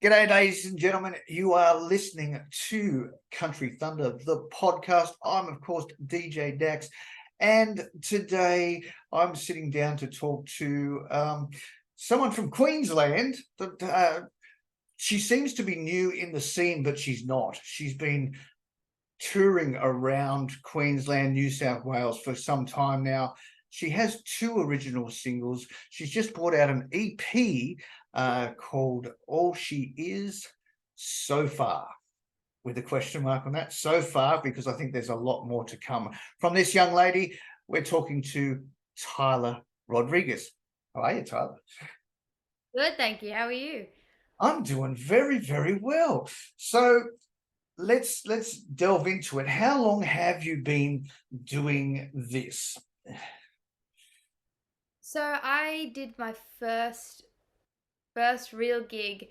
G'day, ladies and gentlemen. You are listening to Country Thunder, the podcast. I'm, of course, DJ Dax, and today I'm sitting down to talk to someone from Queensland. She seems to be new in the scene, but she's not. She's been touring around Queensland, New South Wales for some time now. She has two original singles. She's just brought out an EP called All She Is So Far, with a question mark on that. So far, because I think there's a lot more to come from this young lady. We're talking to Tyla Rodrigues. How are you, Tyla? Good, thank you. How are you? I'm doing very, very well. So let's delve into it. How long have you been doing this? So I did my first real gig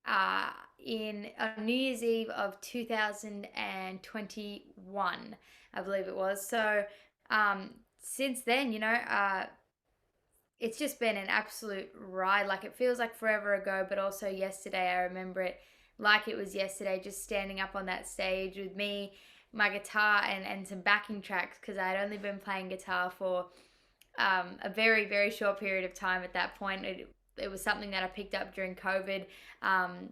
uh in on New Year's Eve of 2021, I believe it was. So since then, it's just been an absolute ride. Like it feels like forever ago, but also yesterday I remember it like it was yesterday, just standing up on that stage with me, my guitar and some backing tracks because I had only been playing guitar for a very, very short period of time at that point. It was something that I picked up during COVID. Um,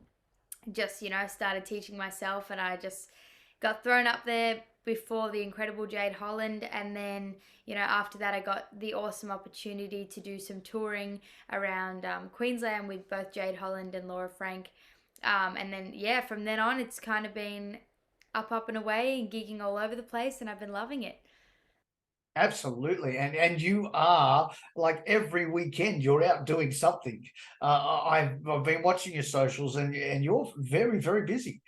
just, started teaching myself and I just got thrown up there before the incredible Jade Holland. And then, after that, I got the awesome opportunity to do some touring around Queensland with both Jade Holland and Laura Frank. And then, yeah, from then on, it's kind of been up and away and gigging all over the place, and I've been loving it. Absolutely, and you are like every weekend you're out doing something. I've been watching your socials, and you're very, very busy.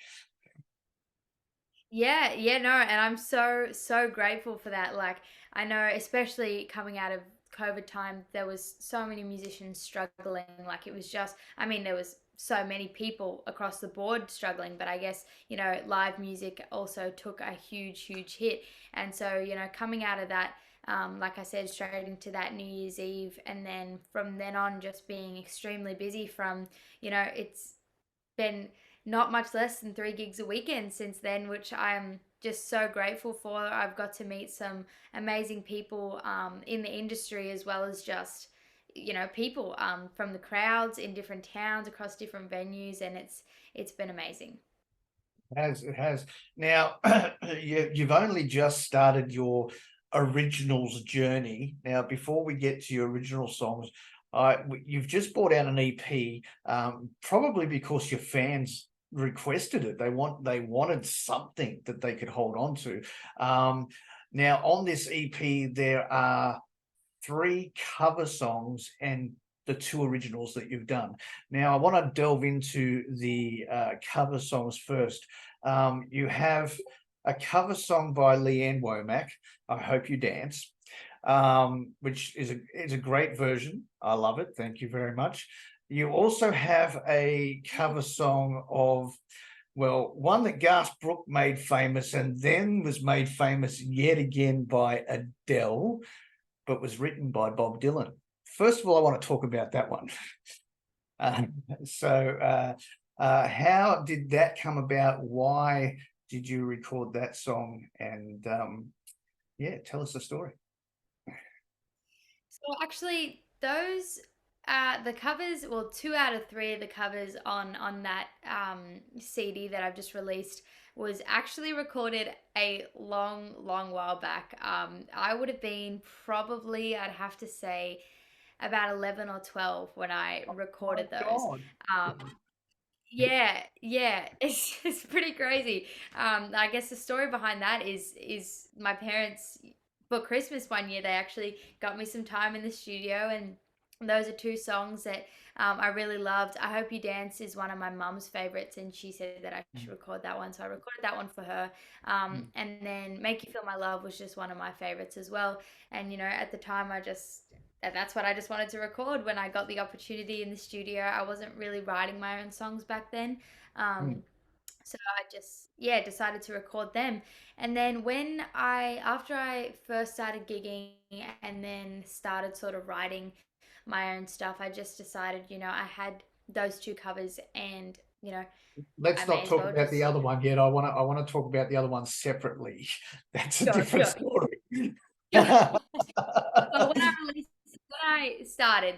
Yeah, yeah, no, and I'm so grateful for that. Like, I know, especially coming out of COVID time, there was so many musicians struggling. Like, it was just, I mean, there was so many people across the board struggling, but I guess, live music also took a huge hit. And so, coming out of that, like I said, straight into that New Year's Eve, and then from then on, just being extremely busy from, it's been not much less than 3 gigs a weekend since then, which I'm just so grateful for. I've got to meet some amazing people in the industry as well as just people from the crowds in different towns across different venues, and it's been amazing. It has. Now, you've only just started your originals journey. Now, before we get to your original songs, you've just brought out an EP, probably because your fans requested it. They wanted something that they could hold on to. Now, on this EP, there are three cover songs and the two originals that you've done. Now, I want to delve into the cover songs first. You have a cover song by Leanne Womack, I Hope You Dance, which is a great version. I love it. Thank you very much. You also have a cover song of, well, one that Garth Brooks made famous and then was made famous yet again by Adele, but was written by Bob Dylan. First of all, I want to talk about that one. Uh, how did that come about? Why did you record that song? And yeah, tell us the story. So actually, those the covers, well, two out of three of the covers on that CD that I've just released was actually recorded a long while back. I would have been probably, I'd have to say, about 11 or 12 when I My recorded those. God. Um, yeah, it's pretty crazy. I guess the story behind that is my parents for Christmas one year they actually got me some time in the studio, and those are two songs that I really loved. I Hope You Dance is one of my mum's favorites, and she said that I should record that one, so I recorded that one for her. And then Make You Feel My Love was just one of my favorites as well. And at the time, that's what I just wanted to record when I got the opportunity in the studio. I wasn't really writing my own songs back then. Mm, So I just, yeah, decided to record them. And then after I first started gigging and then started sort of writing my own stuff, I just decided, I had those two covers and you know, I Let's may not as talk well about the just other one yet. I want to talk about the other one separately. That's a sure, different sure. story. Well, when I started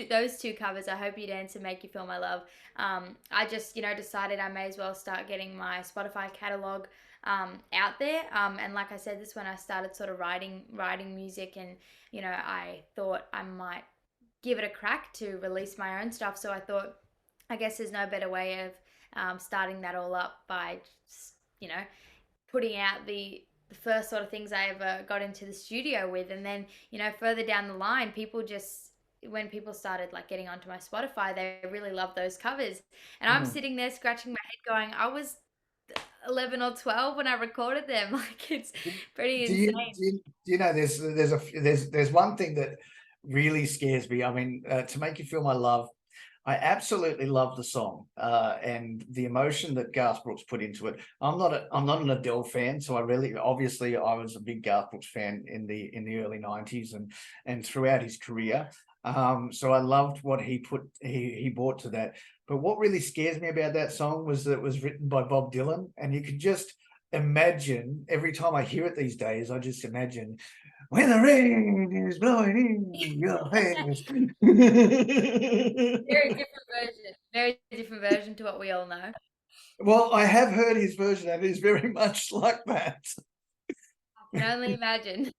those two covers, I Hope You Dance and Make You Feel My Love, I just, decided I may as well start getting my Spotify catalog out there. And like I said, this is when I started sort of writing music, and I thought I might give it a crack to release my own stuff. So I thought, I guess there's no better way of starting that all up by just, putting out the first sort of things I ever got into the studio with. And then, further down the line, people just, when people started like getting onto my Spotify, they really loved those covers. And I'm Mm. sitting there scratching my head going, I was 11 or 12 when I recorded them. Like, it's pretty Do you insane. do you know there's one thing that really scares me. I mean, To Make You Feel My Love, I absolutely love the song, and the emotion that Garth Brooks put into it. I'm not an Adele fan, so obviously I was a big Garth Brooks fan in the early '90s and throughout his career. So I loved what he brought to that. But what really scares me about that song was that it was written by Bob Dylan, and you could just imagine every time I hear it these days, I just imagine when the rain is blowing in your face. Very different version. Very different version to what we all know. Well, I have heard his version, and it is very much like that. I can only imagine.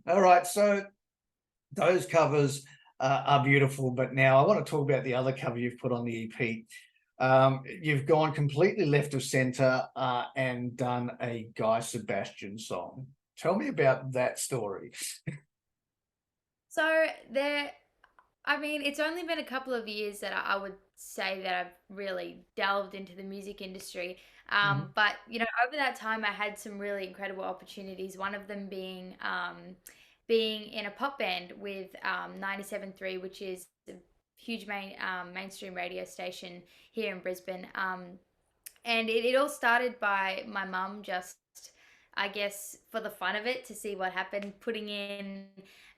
All right, so those covers are beautiful, but now I want to talk about the other cover you've put on the EP. You've gone completely left of center and done a Guy Sebastian song. Tell me about that story. So there, I mean, it's only been a couple of years that I would say that I've really delved into the music industry. Mhm. But over that time, I had some really incredible opportunities. One of them being in a pop band with 97.3, which is a huge mainstream radio station here in Brisbane. And it all started by my mum just, I guess, for the fun of it, to see what happened, putting in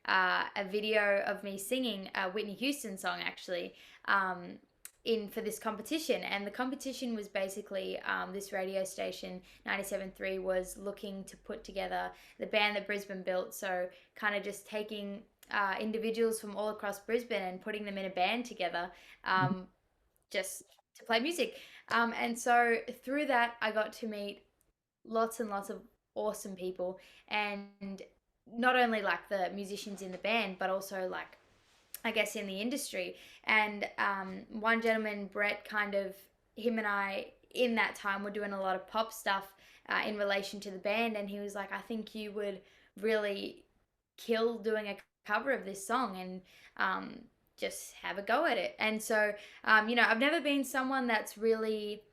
a video of me singing a Whitney Houston song, actually, in for this competition. And the competition was basically, this radio station 97.3 was looking to put together the band that Brisbane built. So kind of just taking individuals from all across Brisbane and putting them in a band together, just to play music. And so through that, I got to meet lots and lots of awesome people, and not only like the musicians in the band, but also like, I guess, in the industry. And one gentleman, Brett, kind of, him and I in that time were doing a lot of pop stuff in relation to the band, and he was like, I think you would really kill doing a cover of this song, and just have a go at it. And so, I've never been someone that's really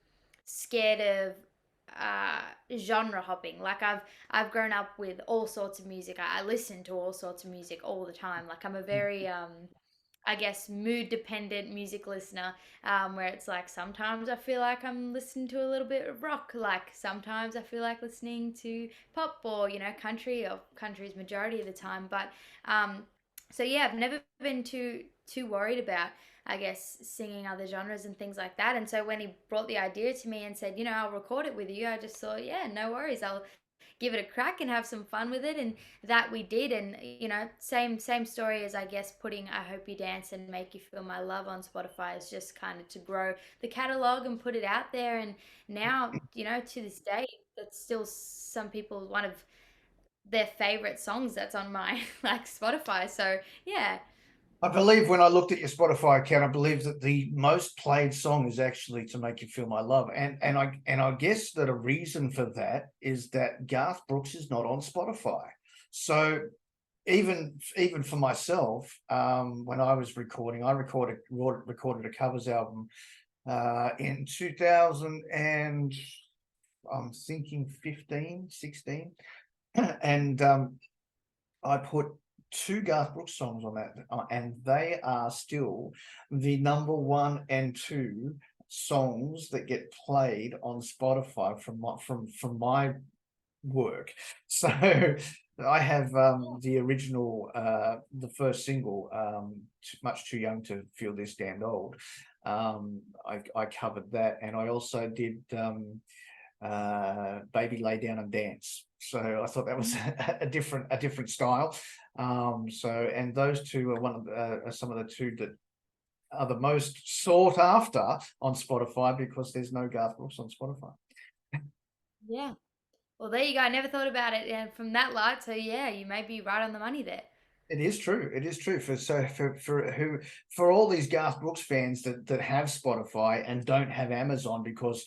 scared of genre hopping. Like, I've grown up with all sorts of music. I listen to all sorts of music all the time. Like, I'm a very I guess, mood dependent music listener, where it's like sometimes I feel like I'm listening to a little bit of rock, like sometimes I feel like listening to pop, or country, or country's majority of the time. But so yeah, I've never been too worried about, I guess, singing other genres and things like that. And so when he brought the idea to me and said, I'll record it with you, I just thought, yeah, no worries, I'll give it a crack and have some fun with it. And that we did. And same story as, I guess, putting I Hope You Dance and Make You Feel My Love on Spotify, is just kind of to grow the catalog and put it out there. And now, to this day, that's still some people one of their favorite songs that's on my like Spotify. So yeah. I believe when I looked at your Spotify account, I believe that the most played song is actually To Make You Feel My Love. And I guess that a reason for that is that Garth Brooks is not on Spotify. So even for myself, when I was recording, I recorded a covers album in 2000, and I'm thinking 15, 16. And I put two Garth Brooks songs on that, and they are still the number one and two songs that get played on Spotify from my work. So I have the original, the first single, Much Too Young to Feel This Damned Old. I covered that, and I also did Baby Lay Down and Dance. So I thought that was a different style. So, and those two are are some of the two that are the most sought after on Spotify, because there's no Garth Brooks on Spotify. Yeah. Well, there you go. I never thought about it from that light. So yeah, you may be right on the money there. It is true. It is true for all these Garth Brooks fans that have Spotify and don't have Amazon, because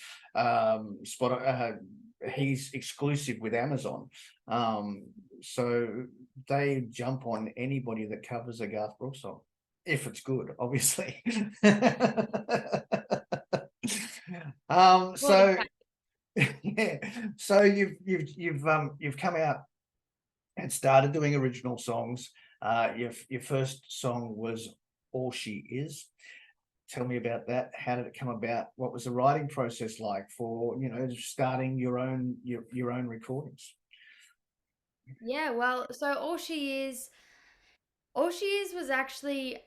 he's exclusive with Amazon. So they jump on anybody that covers a Garth Brooks song, if it's good, obviously. Well, So yeah, so you've come out and started doing original songs. Your first song was All She Is. Tell me about that. How did it come about? What was the writing process like for, starting your own recordings? yeah. Well, so All She Is was actually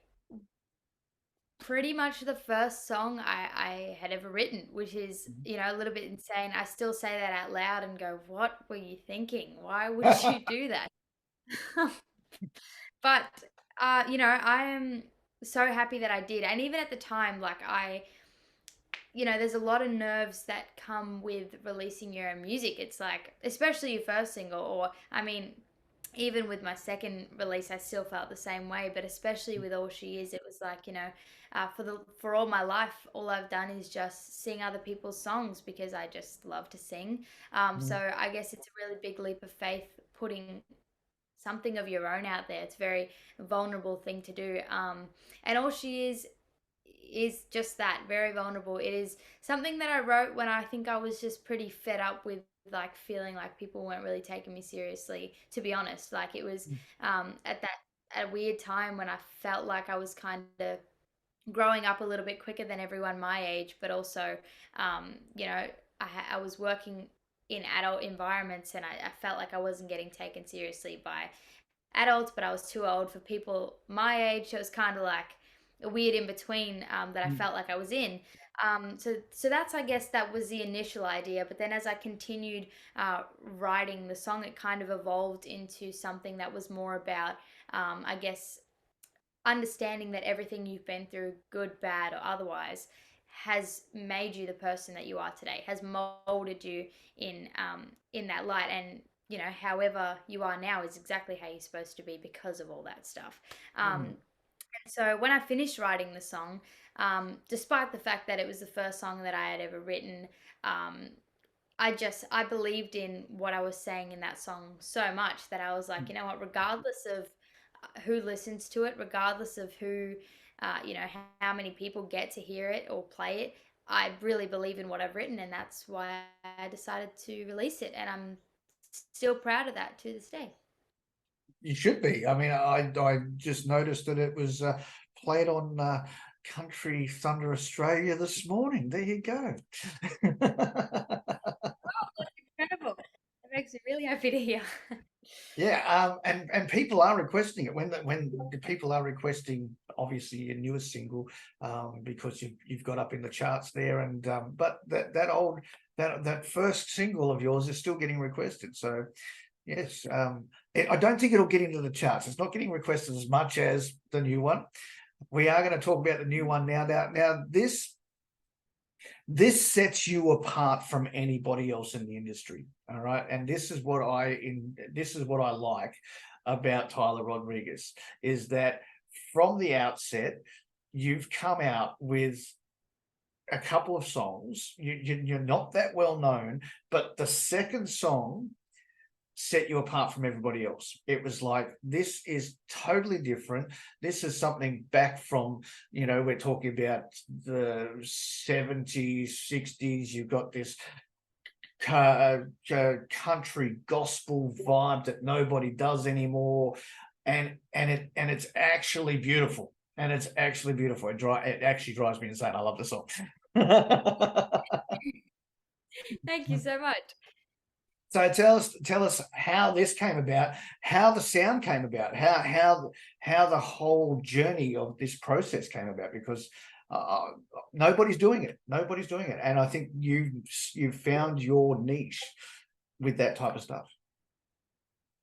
pretty much the first song I had ever written, which is, a little bit insane. I still say that out loud and go, what were you thinking? Why would you do that? But, I am so happy that I did. And even at the time, like there's a lot of nerves that come with releasing your own music. It's like, especially your first single, or, I mean, even with my second release, I still felt the same way. But especially with All She Is, it was like, for all my life, all I've done is just sing other people's songs because I just love to sing. Mm, So I guess it's a really big leap of faith putting something of your own out there. It's a very vulnerable thing to do. And All She is just that, very vulnerable. It is something that I wrote when I think I was just pretty fed up with like feeling like people weren't really taking me seriously, to be honest. Like it was at a weird time when I felt like I was kind of growing up a little bit quicker than everyone my age, but also, you know, I was working in adult environments, and I felt like I wasn't getting taken seriously by adults, but I was too old for people my age. So it was kind of like a weird in between that I mm, felt like I was in. So that's, I guess, that was the initial idea. But then as I continued writing the song, it kind of evolved into something that was more about, I guess, understanding that everything you've been through, good, bad, or otherwise, has made you the person that you are today, has molded you in that light, and however you are now is exactly how you're supposed to be because of all that stuff. mm, So when I finished writing the song, despite the fact that it was the first song that I had ever written, um, I believed in what I was saying in that song so much that I was like, mm. you know what, regardless of who listens to it, regardless of who, how many people get to hear it or play it, I really believe in what I've written, and that's why I decided to release it, and I'm still proud of that to this day. You should be. I mean, I just noticed that it was played on Country Thunder Australia this morning. There you go. Incredible. It makes me really happy to hear. Yeah, and people are requesting it when the people are requesting, obviously, your newest single, because you've got up in the charts there, and but that first single of yours is still getting requested. So yes, I don't think it'll get into the charts. It's not getting requested as much as the new one. We are going to talk about the new one now. Now this sets you apart from anybody else in the industry. All right, and this is what I like about Tyla Rodrigues, is that from the outset you've come out with a couple of songs. You're not that well known, but the second song set you apart from everybody else. It was like, this is totally different. This is something back from, we're talking about the 70s, 60s. You've got this country gospel vibe that nobody does anymore, and it's actually beautiful. And it's actually beautiful. It actually drives me insane. I love the song. Thank you so much. So tell us how this came about, how the sound came about, how the whole journey of this process came about. Because nobody's doing it. Nobody's doing it, and I think you've found your niche with that type of stuff.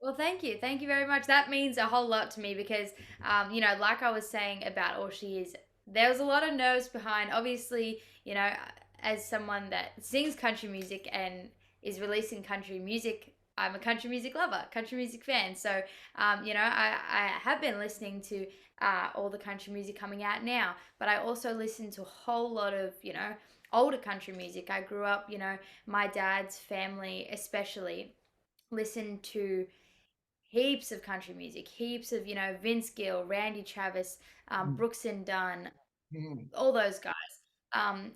Well, thank you. Thank you very much. That means a whole lot to me because, like I was saying about All She Is, there was a lot of nerves behind. Obviously, as someone that sings country music and is releasing country music, I'm a country music lover, country music fan. So, I have been listening to all the country music coming out now, but I also listen to a whole lot of, older country music. I grew up, my dad's family especially listened to heaps of country music, heaps of, Vince Gill, Randy Travis, Mm, Brooks and Dunn, mm, all those guys. Um,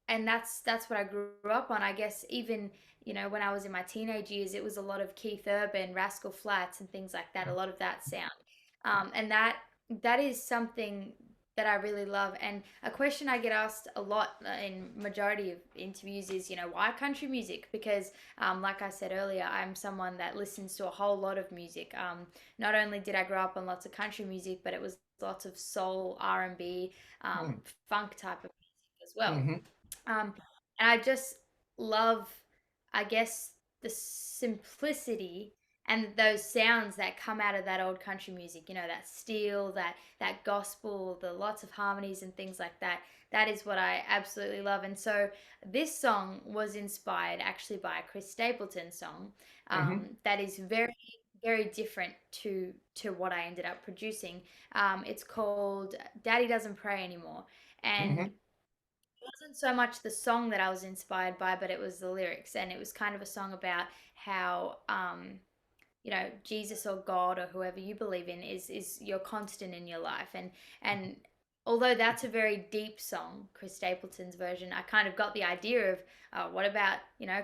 and that's what I grew up on. I guess even, when I was in my teenage years, it was a lot of Keith Urban, Rascal Flatts, and things like that. A lot of that sound, and that is something that I really love. And a question I get asked a lot in majority of interviews is, why country music? Because, like I said earlier, I'm someone that listens to a whole lot of music. Not only did I grow up on lots of country music, but it was lots of soul, R&B, mm, funk type of music as well. mhm, Um, and I just love, I guess, the simplicity and those sounds that come out of that old country music. That steel, that gospel, the lots of harmonies and things like that. That is what I absolutely love. And so this song was inspired actually by a Chris Stapleton song mhm, that is very very different to what I ended up producing. It's called Daddy Doesn't Pray Anymore, and mhm, wasn't so much the song that I was inspired by, but it was the lyrics. And it was kind of a song about how, Jesus or God or whoever you believe in is your constant in your life. And although that's a very deep song, Chris Stapleton's version, I kind of got the idea of what about,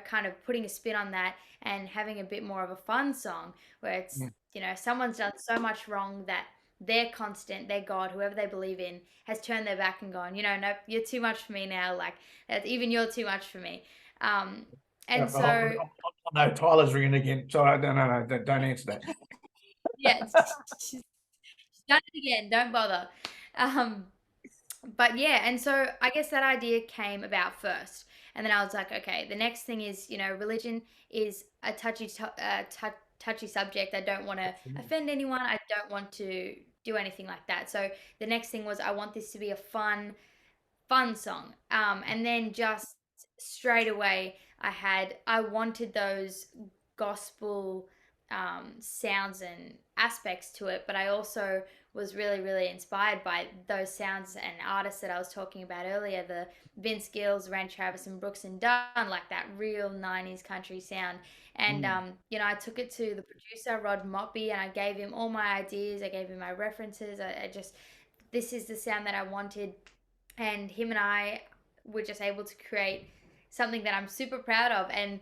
kind of putting a spin on that and having a bit more of a fun song where it's, mm. someone's done so much wrong that their constant, their God, whoever they believe in, has turned their back and gone, nope, you're too much for me now. Like, even you're too much for me. Um, Yeah, and but hold on, so, no, Tyler's ringing again. Sorry, no, no, no, don't answer that. yeah, she's done it again. Don't bother. Um, but yeah, and so I guess that idea came about first, and then I was like, okay, the next thing is, religion is a touchy subject. I don't want to offend anyone. I don't want to do anything like that. So the next thing was I want this to be a fun song. And then just straight away, I wanted those gospel sounds and aspects to it, but I also was really, really inspired by those sounds and artists that I was talking about earlier, the Vince Gills, Randy Travis, and Brooks and Dunn, like that real 90s country sound. And, Mm, I took it to the producer, Rod Moppy, and I gave him all my ideas. I gave him my references. I just, this is the sound that I wanted, and him and I were just able to create something that I'm super proud of. And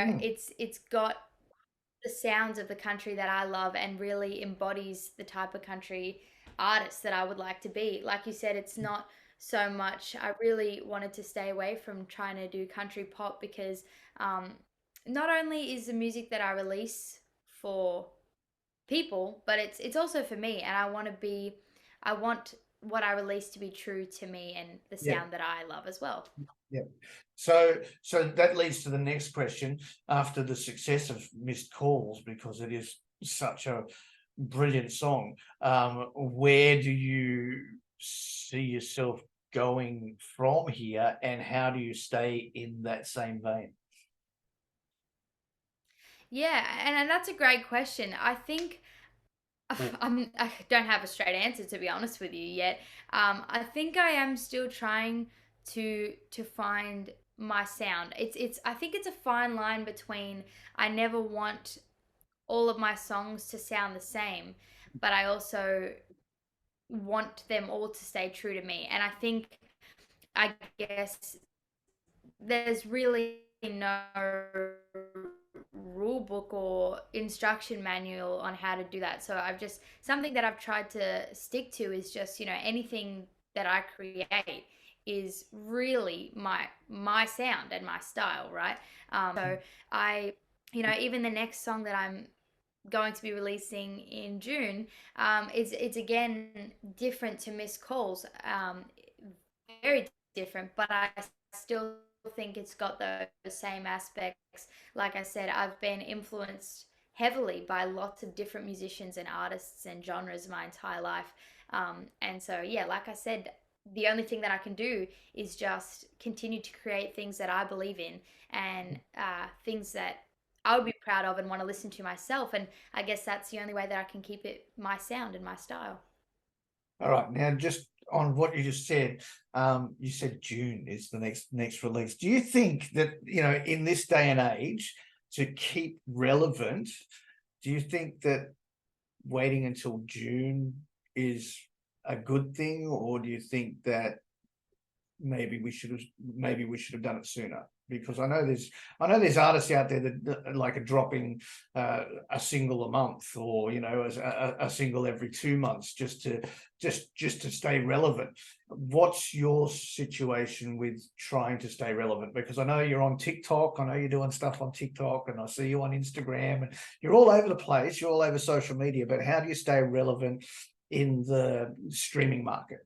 mm, it's got the sounds of the country that I love and really embodies the type of country artist that I would like to be. Like you said, it's not so much. I really wanted to stay away from trying to do country pop because um, not only is the music that I release for people, but it's also for me, and I want what I release to be true to me and the yeah, sound that I love as well. yeah. So that leads to the next question. After the success of Missed Calls, because it is such a brilliant song, where do you see yourself going from here, and how do you stay in that same vein? Yeah, and that's a great question. I think Cool. I don't have a straight answer to be honest with you yet. I think I am still trying to find my sound. It's I think it's a fine line between I never want all of my songs to sound the same, but I also want them all to stay true to me. And I think, I guess, there's really no rule book or instruction manual on how to do that. So something that I've tried to stick to is just, anything that I create is really my sound and my style, right? So I, even the next song that I'm going to be releasing in June, it's again different to Miss Calls. very different, but I still think it's got those same aspects. Like I said, I've been influenced heavily by lots of different musicians and artists and genres my entire life. And so, yeah, like I said, the only thing that I can do is just continue to create things that I believe in and things that I would be proud of and want to listen to myself. And I guess that's the only way that I can keep it my sound and my style. All right, now just on what you just said, you said June is the next release. Do you think that, in this day and age, to keep relevant, do you think that waiting until June is a good thing, or do you think that maybe we should have done it sooner? Because I know there's artists out there that like are dropping a single a month, or a single every 2 months, just to stay relevant. What's your situation with trying to stay relevant? Because I know you're on TikTok, I know you're doing stuff on TikTok, and I see you on Instagram, and you're all over the place, you're all over social media. But how do you stay relevant in the streaming market?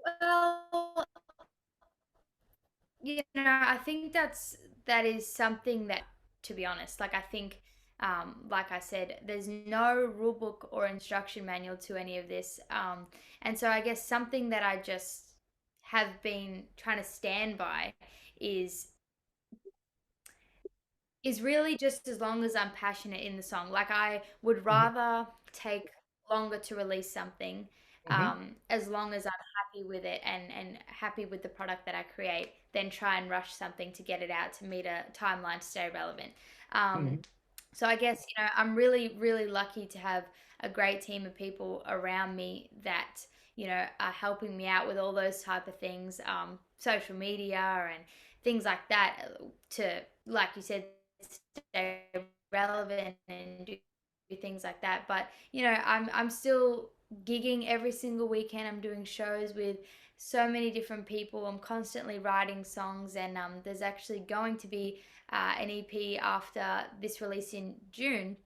Well, I think that is something that, to be honest, like I think, like I said, there's no rule book or instruction manual to any of this, and so I guess something that I just have been trying to stand by is is really just as long as I'm passionate in the song. Like I would Mhm. rather take longer to release something, Mhm. as long as I'm happy with it and happy with the product that I create, than try and rush something to get it out to meet a timeline to stay relevant. Um, Mhm. so I guess, I'm really, really lucky to have a great team of people around me that, are helping me out with all those type of things, social media and things like that, to, like you said, stay relevant and do things like that. But I'm still gigging every single weekend. I'm doing shows with so many different people. I'm constantly writing songs, and there's actually going to be an EP after this release in June.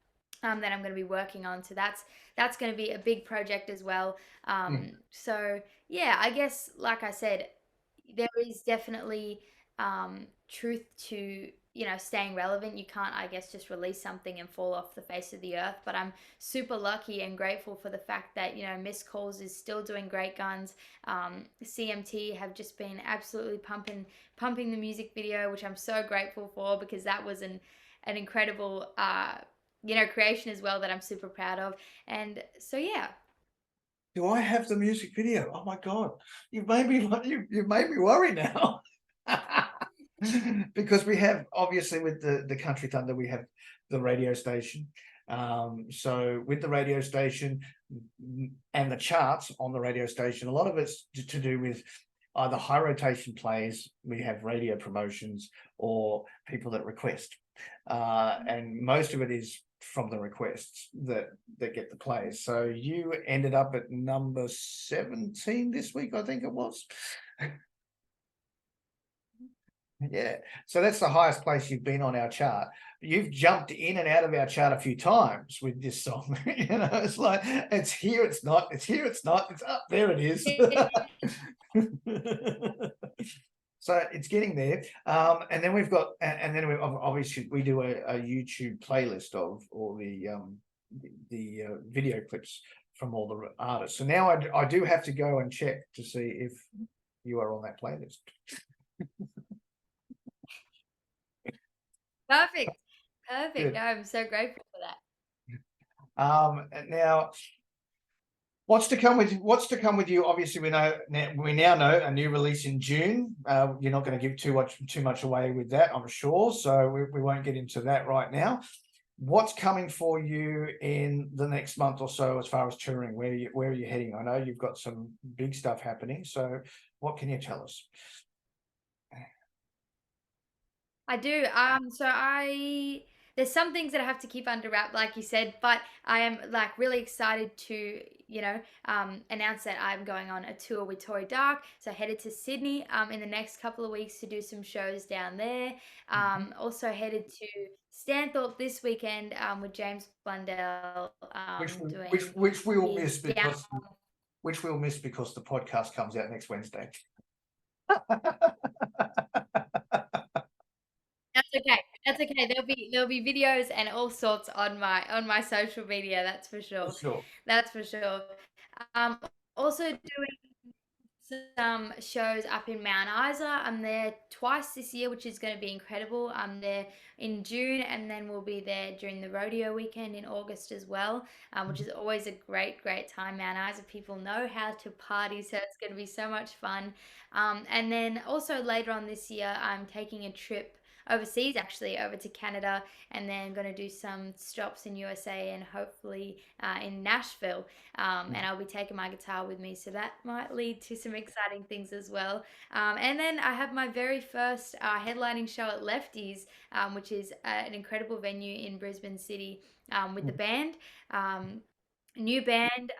That I'm going to be working on, so that's going to be a big project as well. Mhm. So yeah, I guess, like I said, there is definitely truth to staying relevant. You can't, I guess, just release something and fall off the face of the earth. But I'm super lucky and grateful for the fact that Miss Calls is still doing great guns. CMT have just been absolutely pumping the music video, which I'm so grateful for, because that was an incredible creation as well that I'm super proud of. And so yeah. Do I have the music video? Oh my God, you've made me worry now. Because we have, obviously, with the Country Thunder, we have the radio station. So with the radio station, and the charts on the radio station, a lot of it's to do with either high rotation plays, we have radio promotions, or people that request. And most of it is from the requests that get the plays. So you ended up at number 17 this week, I think it was. Yeah. So that's the highest place you've been on our chart. You've jumped in and out of our chart a few times with this song. It's like, it's here, it's not, it's here, it's not, it's up, there it is. So it's getting there. And then we've got, and then we obviously we do a YouTube playlist of all the video clips from all the artists. So now I do have to go and check to see if you are on that playlist. Perfect. Perfect. No, Good. I'm so grateful for that. And now what's to come with you? Obviously, we now know a new release in June. You're not going to give too much away with that, I'm sure. So we won't get into that right now. What's coming for you in the next month or so as far as touring? Where are you heading? I know you've got some big stuff happening. So what can you tell us? I do. There's some things that I have to keep under wrap, like you said, but I am like really excited to, announce that I'm going on a tour with Tori Dark. So headed to Sydney in the next couple of weeks to do some shows down there. Mhm. Also headed to Stanthorpe this weekend with James Blundell Which we which doing which we will his miss down. because which we'll miss because the podcast comes out next Wednesday. That's okay. That's okay. There'll be videos and all sorts on my social media. That's for For sure. sure. That's for sure. Um, Also doing some shows up in Mount Isa. I'm there twice this year, which is going to be incredible. I'm there in June, and then we'll be there during the rodeo weekend in August as well, which is always a great, great time. Mount Isa people know how to party, so it's going to be so much fun. And then also later on this year, I'm taking a trip overseas, actually over to Canada, and then going to do some stops in USA and hopefully in Nashville. And I'll be taking my guitar with me, so that might lead to some exciting things as well. And then I have my very first headlining show at Lefties, which is an incredible venue in Brisbane City with the band. New band.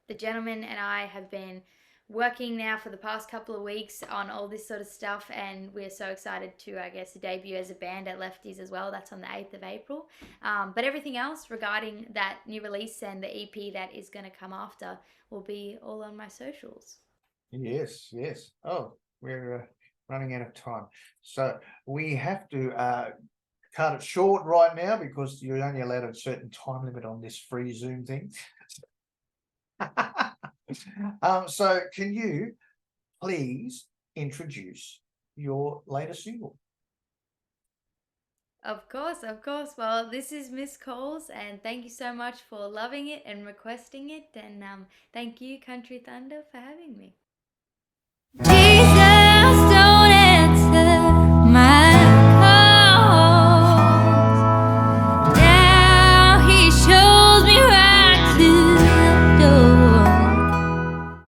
The gentleman and I have been working now for the past couple of weeks on all this sort of stuff, and we're so excited to, I guess, debut as a band at Lefties as well. That's on the 8th of April. But everything else regarding that new release and the EP that is going to come after will be all on my socials. Yes, yes. Oh, we're running out of time. So we have to cut it short right now because you're only allowed a certain time limit on this free Zoom thing. So can you please introduce your latest single? Of course, of course. Well, this is Miss Coles, and thank you so much for loving it and requesting it. And thank you, Country Thunder, for having me.